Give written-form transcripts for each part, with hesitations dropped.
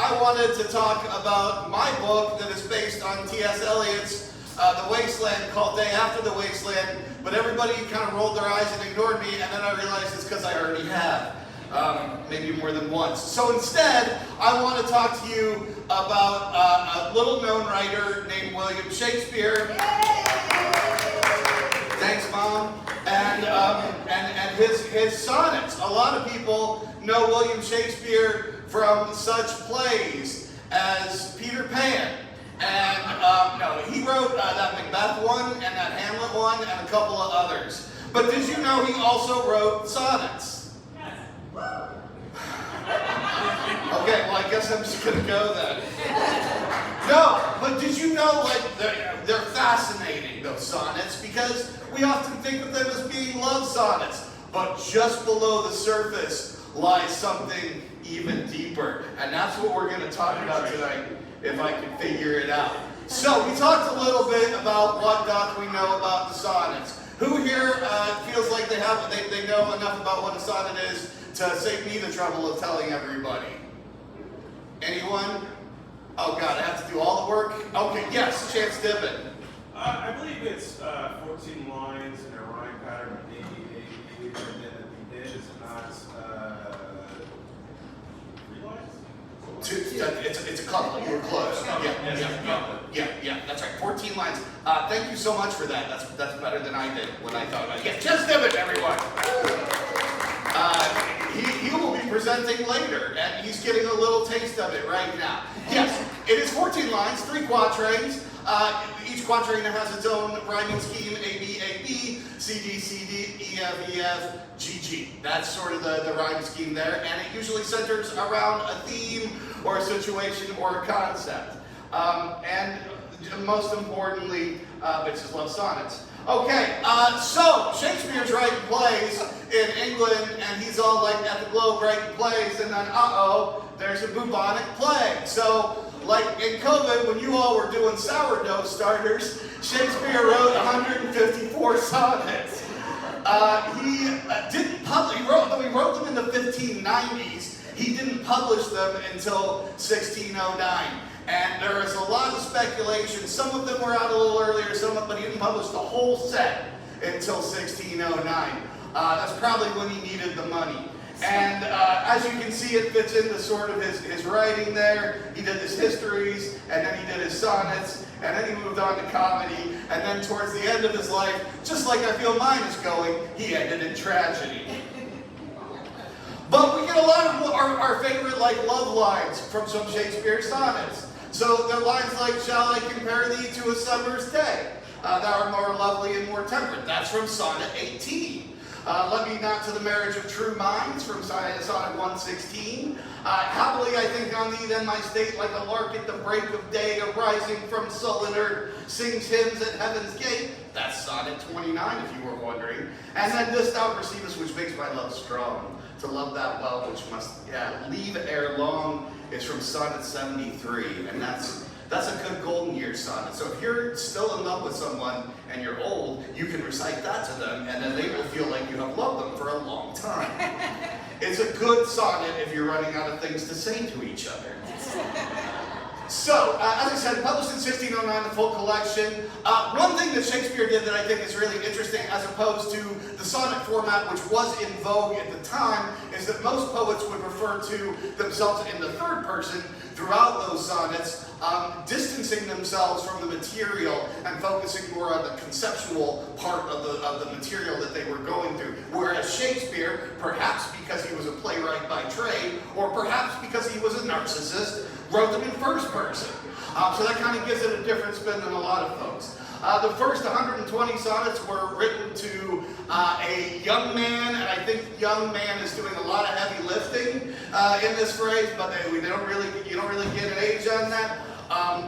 I wanted to talk about my book that is based on T.S. Eliot's The Wasteland, called Day After the Wasteland, but everybody kind of rolled their eyes and ignored me, and then I realized it's because I already have, maybe more than once. So instead, I want to talk to you about a little-known writer named William Shakespeare. Thanks, Mom. And his sonnets. A lot of people know William Shakespeare from such plays as Peter Pan. And no, he wrote that Macbeth one and that Hamlet one and a couple of others. But did you know he also wrote sonnets? Okay, well, I guess I'm just going to go then. No, but did you know, like, they're fascinating, those sonnets, because we often think of them as being love sonnets, but just below the surface lies something even deeper. And that's what we're going to talk about tonight, if I can figure it out. So, we talked a little bit about what doth we know about the sonnets. Who here feels like they know enough about what a sonnet is to save me the trouble of telling everybody? Anyone? Oh God, I have to do all the work? Okay, yes, Chance Dibbin. I believe it's 14 lines in a rhyme pattern. Maybe it is not 3 lines? It's a couple. You were close. Yeah, that's right. 14 lines. Thank you so much for that. That's better than I did when I thought about it. Yes, Chance Dibbin, everyone. He will be presenting later, and he's getting a little taste of it right now. Yes, it is 14 lines, 3 quatrains. Each quatrain has its own rhyming scheme: A, B, A, B, C, D, C, D, E, F, E, F, G, G. That's sort of the rhyme scheme there, and it usually centers around a theme or a situation or a concept. And most importantly, bitches love sonnets. Okay, so Shakespeare's writing plays in England, and he's all like at the Globe writing plays, and then there's a bubonic plague. So, like in COVID, when you all were doing sourdough starters, Shakespeare wrote 154 sonnets. He didn't publish. He wrote them in the 1590s. He didn't publish them until 1609. And there is a lot of speculation. Some of them were out a little earlier, but he didn't publish the whole set until 1609. That's probably when he needed the money. And as you can see, it fits into sort of his writing there. He did his histories, and then he did his sonnets, and then he moved on to comedy. And then towards the end of his life, just like I feel mine is going, he ended in tragedy. But we get a lot of our favorite love lines from some Shakespeare sonnets. So they're lines like, "Shall I compare thee to a summer's day? Thou art more lovely and more temperate." That's from Sonnet 18. "Let me not to the marriage of true minds," from Sonnet 116. "Happily I think on thee, then my state, like a lark at the break of day, arising from sullen earth, sings hymns at heaven's gate." That's Sonnet 29, if you were wondering. "And then this thou perceivest, which makes my love strong. To love that well which must leave ere long," is from Sonnet 73, and that's a good golden year sonnet. So if you're still in love with someone and you're old, you can recite that to them, and then they will feel like you have loved them for a long time. It's a good sonnet if you're running out of things to say to each other. So, as I said, published in 1609, the full collection. One thing that Shakespeare did that I think is really interesting, as opposed to the sonnet format, which was in vogue at the time, is that most poets would refer to themselves in the third person throughout those sonnets, distancing themselves from the material and focusing more on the conceptual part of the material that they were going through. Whereas Shakespeare, perhaps because he was a playwright by trade, or perhaps because he was a narcissist, wrote them in first person. So that kind of gives it a different spin than a lot of folks. The first 120 sonnets were written to a young man, and I think young man is doing a lot of heavy lifting in this phrase, but you don't really get an age on that.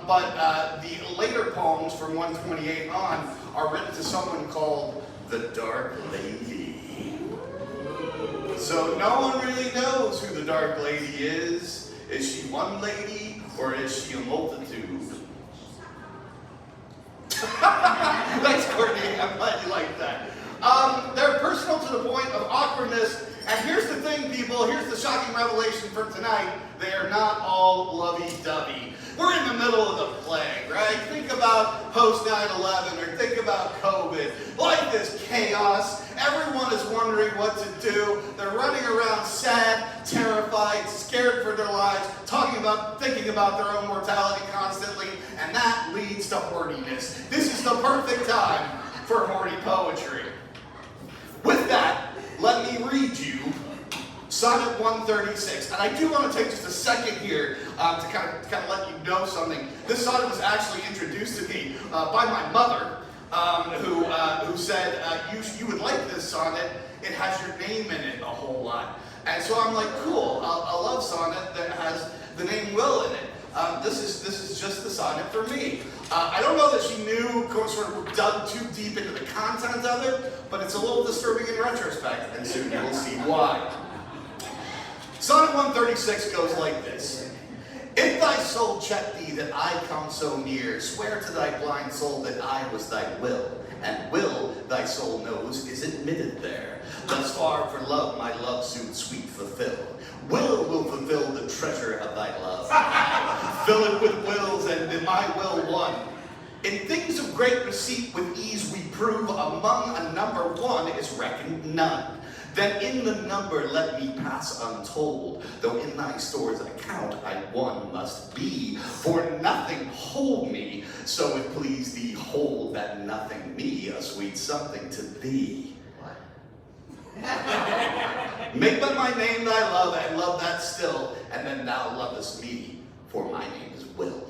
But the later poems from 128 on are written to someone called the Dark Lady. So no one really knows who the Dark Lady is. Is she one lady, or is she a multitude? Thanks, Courtney. I'm glad you like that. They're personal to the point of awkwardness. And here's the thing thing, people. Here's the shocking revelation for tonight. They are not all lovey-dovey. We're in the middle of the plague, right? Think about post 9/11 or think about COVID. Life is chaos. Everyone is wondering what to do. They're running around sad, terrified, scared for their lives, thinking about their own mortality constantly, and that leads to horniness. This is the perfect time for horny poetry. With that, let me read you Sonnet 136. And I do want to take just a second here to kind of let you know something. This sonnet was actually introduced to me by my mother, who said, you would like this sonnet. It has your name in it a whole lot. And so I'm like, cool, a love sonnet that has the name Will in it. This is just the sonnet for me. I don't know that she knew, sort of dug too deep into the content of it, but it's a little disturbing in retrospect, and soon you'll see why. Sonnet 136 goes like this. If thy soul check thee that I come so near, swear to thy blind soul that I was thy will, and will, thy soul knows, is admitted there. Thus far for love my love suit sweet fulfill. Will fulfill the treasure of thy love. Fill it with wills, and my will one. In things of great receipt with ease we prove, among a number one is reckoned none. Then in the number let me pass untold, though in thy store's account I one must be. For nothing hold me, so it please thee hold that nothing me, a sweet something to thee. Make but my name thy love, and love that still, and then thou lovest me, for my name is Will.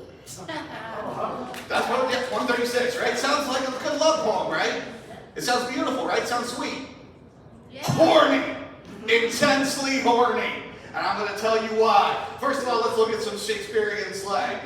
That's 136, right? Sounds like a good love poem, right? It sounds beautiful, right? Sounds sweet. Yeah. Horny. Intensely horny. And I'm going to tell you why. First of all, let's look at some Shakespearean slang.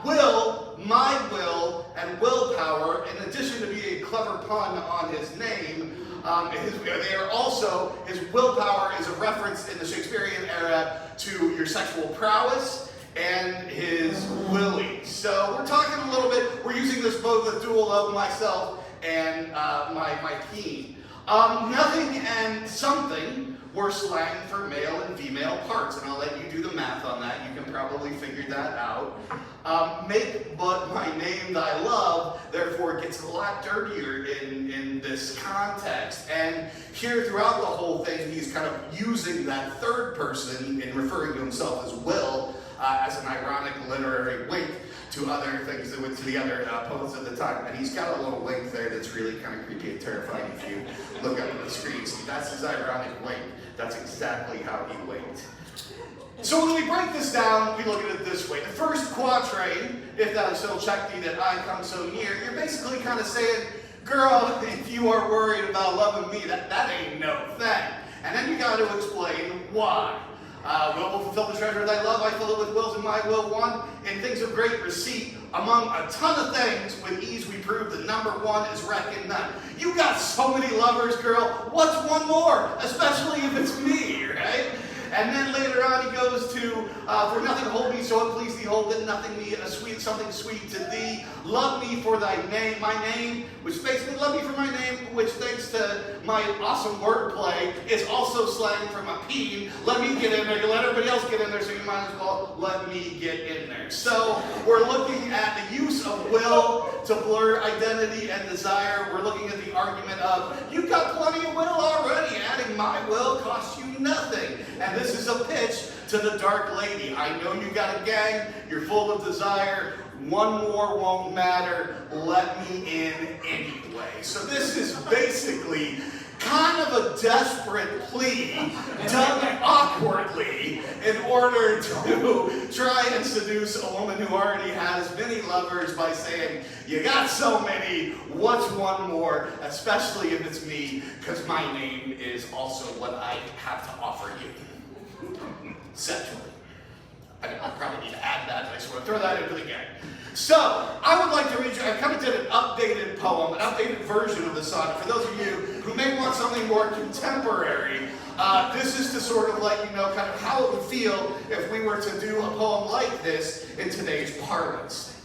Will, my will, and willpower, in addition to being a clever pun on his name, they are also, his willpower is a reference in the Shakespearean era to your sexual prowess and his willing. So we're talking a little bit, we're using this both as dual of myself and my peen. Nothing and something were slang for male and female parts, and I'll let you do the math on that. You can probably figure that out. Make but my name thy love, therefore it gets a lot dirtier in this context. And here throughout the whole thing, he's kind of using that third person in referring to himself as Will as an ironic literary wink to other things, to the other poets of the time. And he's got a little wink there that's really kind of creepy and terrifying if you look up at the screen. See, that's his ironic wink. That's exactly how he winked. So when we break this down, we look at it this way. The first quatrain, if thou shalt check thee that I come so near, you're basically kind of saying, girl, if you are worried about loving me, that ain't no thing. And then you got to explain why. Will fulfill the treasure of thy love, I fill it with wills, and my will one. In things of great receipt, among a ton of things, with ease we prove that number one is reckoned none. You got so many lovers, girl, what's one more? Especially if it's me, right? And then later on he goes to, for nothing hold me, so it please thee hold that nothing me, something sweet to thee. Love me for thy name, my name, which basically love me for my name, which thanks to my awesome wordplay, is also slang from a peen. Let me get in there, you let everybody else get in there, so you might as well let me get in there. So we're looking at the use of will to blur identity and desire. We're looking at the argument of, you've got plenty of will already, adding my will costs you nothing. And this is a pitch to the dark lady. I know you got a gang, you're full of desire, one more won't matter, let me in anyway. So this is basically kind of a desperate plea done awkwardly in order to try and seduce a woman who already has many lovers by saying, you got so many, what's one more, especially if it's me, because my name is also what I have to offer you. Sexually. I probably need to add that, but I just want to throw that into the game. So, I would like to read you, I kind of did an updated poem, an updated version of the sonnet. For those of you who may want something more contemporary, this is to sort of let you know kind of how it would feel if we were to do a poem like this in today's parlance.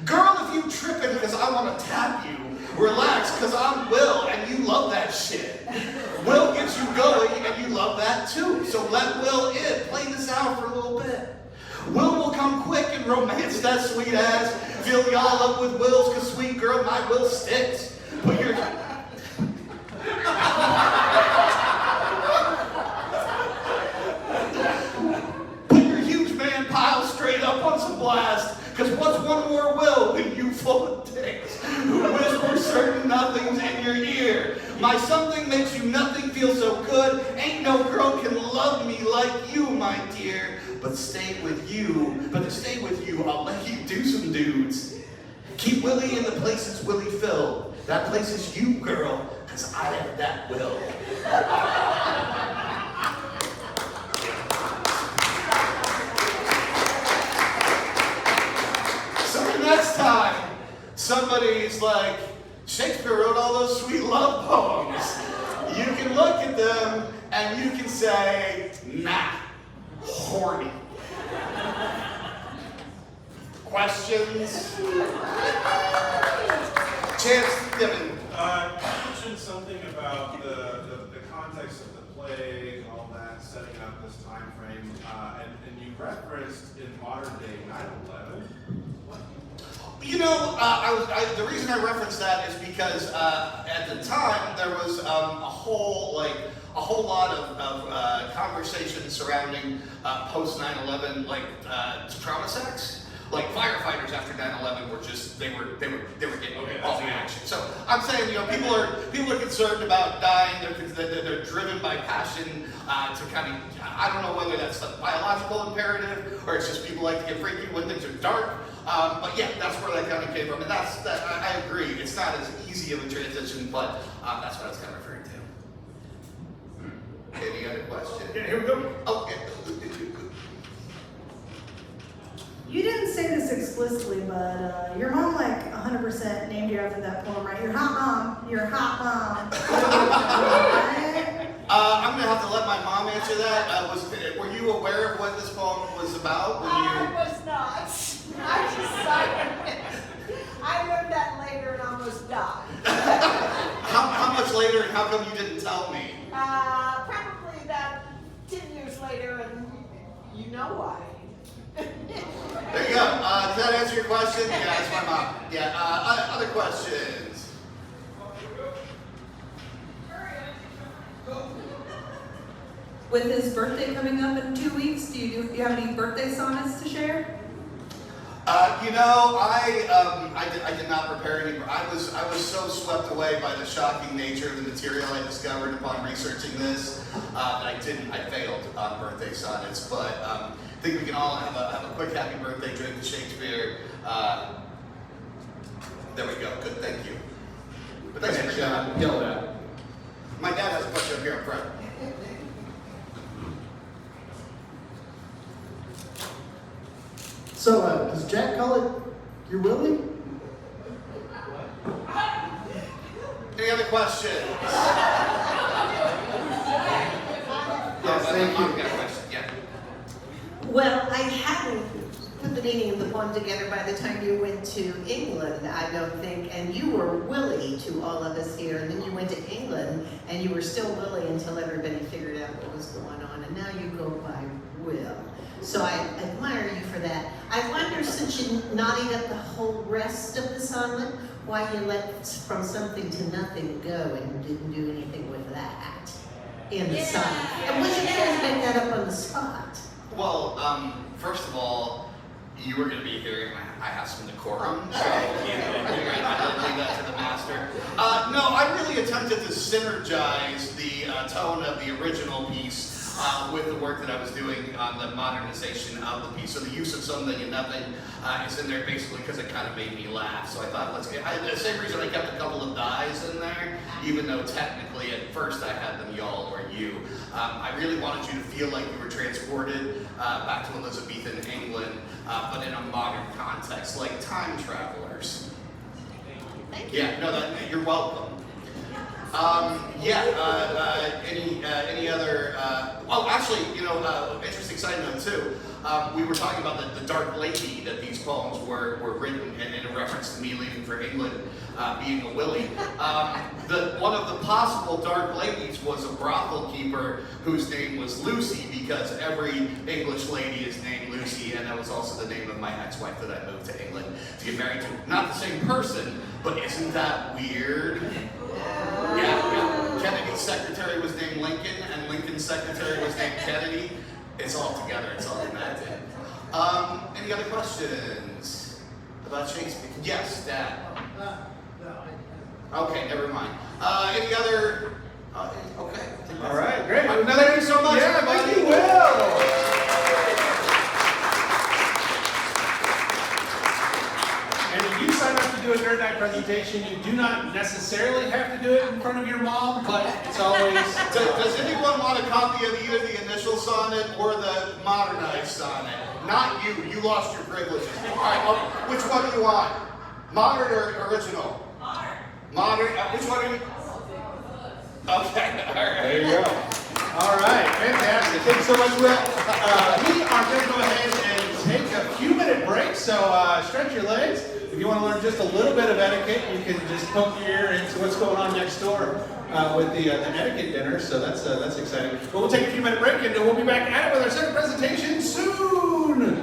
Girl, if you tripping because I want to tap you, relax because I'm Will and you love that shit. Will gets you going and you love love that too. So let Will in. Play this out for a little bit. Will come quick and romance that sweet ass. Fill y'all up with wills, cause sweet girl, my will sticks. Put your huge man pile straight up on some blast. Cause what's one more will when you full of dicks? Who whispers certain nothings in your ear? My something makes you nothing feel so good. Ain't no girl can love me like you, my dear. But to stay with you, I'll let you do some dudes. Keep Willie in the places Willie filled. That place is you, girl, cause I have that will. So the next time somebody's like, Shakespeare wrote all those sweet love poems, you can look at them and you can say, nah, horny. Questions? Chance given. You mentioned something about the context of the play and all that, setting up this time frame, and you referenced in modern day 9/11. You know, the reason I referenced that is because at the time there was a whole lot of conversation surrounding post 9/11, like trauma sex. Like firefighters after 9/11 were just they were getting all the action. So I'm saying, you know, people are concerned about dying. They're driven by passion to kind of, I don't know whether that's a biological imperative or it's just people like to get freaky when things are dark. But yeah, that's where that kind of came from, and I agree. It's not as easy of a transition, but that's what I was kind of referring to. Any other question? Yeah, here we go. Okay. You didn't say this explicitly, but your mom like 100% named you after that poem, right? Your hot mom. Your hot mom. I'm gonna have to let my mom answer that. Were you aware of what this poem was about? I was not. I just cited it. I learned that later and almost died. How much later, and how come you didn't tell me? Probably about 10 years later, and you know why. There you go. Does that answer your question? Yeah, that's my mom. Yeah. Other questions? With his birthday coming up in 2 weeks, do you have any birthday sonnets to share? You know, I did not prepare any. I was so swept away by the shocking nature of the material I discovered upon researching this that I failed on birthday sonnets. But I think we can all have a quick happy birthday drink to Shakespeare. There we go. Good, thank you. But thanks for Yell that. My dad has a question up here up front. So, does Jack call it your Willie? Any other questions? Yes, thank you. I've got a question. Yeah. Well, I hadn't put the meaning of the poem together by the time you went to England, I don't think, and you were Willie to all of us here, and then you went to England, and you were still Willie until everybody figured out what was going on, and now you go by Will. So I admire you for that. I wonder, since you knotted up the whole rest of the sonnet, why you let from something to nothing go and didn't do anything with that in the sonnet. And would you guys make that up on the spot? Well, first of all, you were going to be here, and I have some decorum, so I leave that to the master. No, I really attempted to synergize the tone of the original piece with the work that I was doing on the modernization of the piece. So the use of something and nothing is in there basically because it kind of made me laugh. So I thought, the same reason I kept a couple of dies in there, even though technically at first I had them y'all or you. I really wanted you to feel like you were transported back to Elizabethan England, but in a modern context, like time travelers. Thank you. Yeah, no, you're welcome. Any other? Oh, actually, interesting side note too. we were talking about the Dark Lady, that these poems were written in a reference to me leaving for England, being a Willie. One of the possible Dark Ladies was a brothel keeper whose name was Lucy, because every English lady is named Lucy, and that was also the name of my ex-wife that I moved to England to get married to. Not the same person, but isn't that weird? Yeah. Kennedy's secretary was named Lincoln, and Lincoln's secretary was named Kennedy. It's all together, it's all connected. Any other questions about Shakespeare? Yes, Dad. Okay, never mind. Any other? Okay. All right, great. Thank you so much. Yeah, everybody. thank you, Will. And if you sign up to do a Nerd Nite presentation, you do not necessarily have to do it in front of your mom, but it's always... Does anyone want a copy of either the initial sonnet or the modernized sonnet? Not you. You lost your privileges. All right, well, which one do you want? Modern or original? Modern. Which one are you? Okay, all right. There you go. All right, fantastic. Thanks so much, Will. We are going to go ahead and take a few minute break, so stretch your legs. If you want to learn just a little bit of etiquette, you can just poke your ear into what's going on next door with the etiquette dinner, so that's exciting. But we'll take a few minute break, and we'll be back at it with our second presentation soon.